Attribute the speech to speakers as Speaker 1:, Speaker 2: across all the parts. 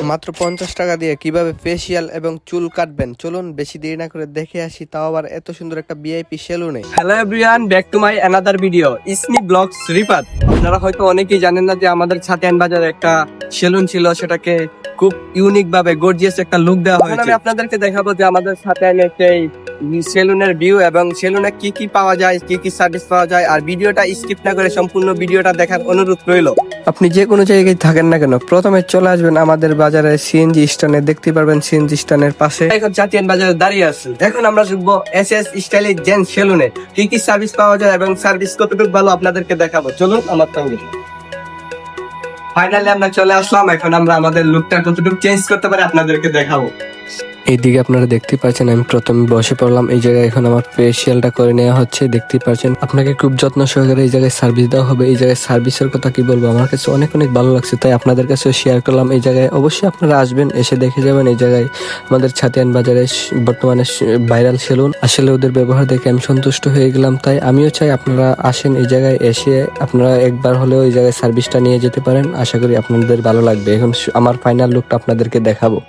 Speaker 1: মাত্র 50 টাকা দিয়ে কিভাবে ফেসিয়াল এবং চুল কাটবেন, চলুন বেশি দেরি না করে দেখে আসি, তাও আবার এত সুন্দর একটা ভিআইপি সেলুনে।
Speaker 2: Hello everyone, back to my another video Ismi vlogs রিপাত। আপনারা হয়তো অনেকেই জানেন না যে আমাদের ছাতিয়ান বাজারে একটা সেলুন ছিল, সেটাকে খুব ইউনিক ভাবে গর্জিয়াস একটা লুক দেওয়া হয়েছে। আমি আপনাদেরকে দেখাবো যে আমাদের ছাতিয়ানে সেই সেলুনের ভিউ এবং সেলুনে কি কি পাওয়া যায়, কি কি সার্ভিস পাওয়া যায়। আর ভিডিওটা স্কিপ না করে সম্পূর্ণ ভিডিওটা দেখার অনুরোধ রইল।
Speaker 1: আপনি যে কোনো জায়গায় থাকেন না কেন, প্রথমে চলে আসবেন আমাদের বাজারে সিএনজি স্ট্যান্ডে। দেখতে পারবেন সিএনজি স্ট্যান্ডের পাশে
Speaker 2: এখন ছাতিয়ান বাজারে দাঁড়িয়ে আছি। এখন আমরা শুনবো এসএস স্টাইলিশ জেন্টস সেলুনে কি কি সার্ভিস পাওয়া যায় এবং সার্ভিস কতটুকু ভালো আপনাদেরকে দেখাবো। চলুন আমার সঙ্গে। ফাইনালি আমরা চলে আসলাম। এখন আমরা আমাদের লুকটা কতটুকু চেঞ্জ করতে পারি আপনাদেরকে দেখাবো।
Speaker 1: এইদিকে আপনারা দেখতে পাচ্ছেন আমি প্রথমে বসে পড়লাম। এই জায়গায় এখন আমার ফেসিয়ালটা করে নেওয়া হচ্ছে। দেখতে পাচ্ছেন আপনাকে খুব যত্ন সহকারে এই জায়গায় সার্ভিস দেওয়া হবে। এই জায়গায় সার্ভিসের কথা কি বলবো, আমার কাছে অনেক অনেক ভালো লাগছে, তাই আপনাদের কাছে শেয়ার করলাম। এই জায়গায় অবশ্যই আপনারা আসবেন, এসে দেখে যাবেন। এই জায়গায় আমাদের ছাতিয়ান বাজারে বর্তমানে ভাইরাল সেলুন। আসলে ওদের ব্যবহার দেখে আমি সন্তুষ্ট হয়ে গেলাম, তাই আমিও চাই আপনারা আসেন। এই জায়গায় এসে আপনারা একবার হলেও এই জায়গায় সার্ভিসটা নিয়ে যেতে পারেন। আশা করি আপনাদের ভালো লাগবে। এখন আমার ফাইনাল লুকটা আপনাদেরকে দেখাবো।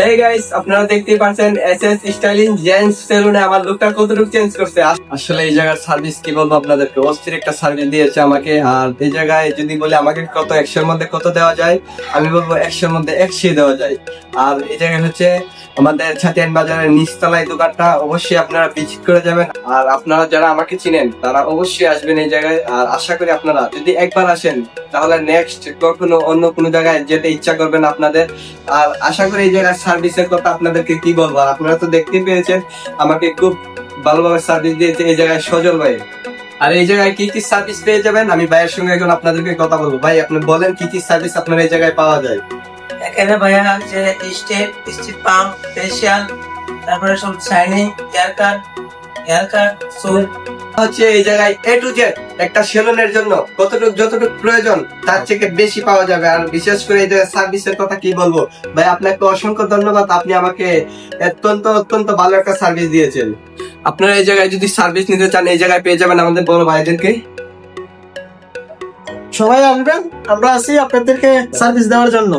Speaker 2: হেই গাইস, আপনারা দেখতেই পাচ্ছেন এসএস স্টাইলিশ জেন্টস সেলুনে আমার লুকটা কতটুকু চেঞ্জ করছে। আসলে এই জায়গার সার্ভিস কি বলবো আপনাদেরকে, অস্থির একটা সার্ভিস দিয়েছে আমাকে। আর এই জায়গায় যদি বলি আমাকে কত 100-এর মধ্যে কত দেওয়া যায়, আমি বলবো 100-এর মধ্যে 100 দেওয়া যায়। আর এই জায়গায় হচ্ছে আমাদের ছাতিয়ান বাজারের নিচতলায় দোকানটা, অবশ্যই আপনারা ভিজিট করে যাবেন। আর আপনারা যারা আমাকে চিনেন তারা অবশ্যই আসবেন এই জায়গায়। আর আশা করি আপনারা যদি একবার আসেন তাহলে নেক্সট কখনো অন্য কোনো জায়গায় যেতে ইচ্ছা করবেন আপনাদের। আর আশা করি এই জায়গার সার্ভিসের কথা আপনাদেরকে কি বলবো, আপনারা তো দেখতেই পেয়েছেন আমাকে খুব ভালোভাবে সার্ভিস দিয়েছে এই জায়গায় সজল ভাই। আর এই জায়গায় কি কি সার্ভিস পেয়ে যাবেন আমি ভাইয়ের সঙ্গে এখন আপনাদেরকে কথা বলবো। ভাই আপনি বলেন কি কি সার্ভিস আপনার এই জায়গায় পাওয়া যায়।
Speaker 3: এখানে ভাইয়া যে স্টেপ পাম্প, ফেশিয়াল, তারপরে সব শাইনিং, হেয়ার কাট, চুল
Speaker 2: হচ্ছে এই জায়গায় এ টু জেড একটা সেলুনের জন্য যতটুকু প্রয়োজন তার থেকে বেশি পাওয়া যাবে। আর বিশেষ করে এই জায়গায় সার্ভিসের কথা কি বলবো ভাই, আপনাকে অসংখ্য ধন্যবাদ। আপনি আমাকে অত্যন্ত ভালো একটা সার্ভিস দিয়েছেন। আপনারা এই জায়গায় যদি সার্ভিস নিতে চান এই জায়গায় পেয়ে যাবেন আমাদের বড় ভাইদেরকে।
Speaker 4: সবাই আসবেন, আমরা আছি আপনাদেরকে সার্ভিস দেওয়ার জন্য।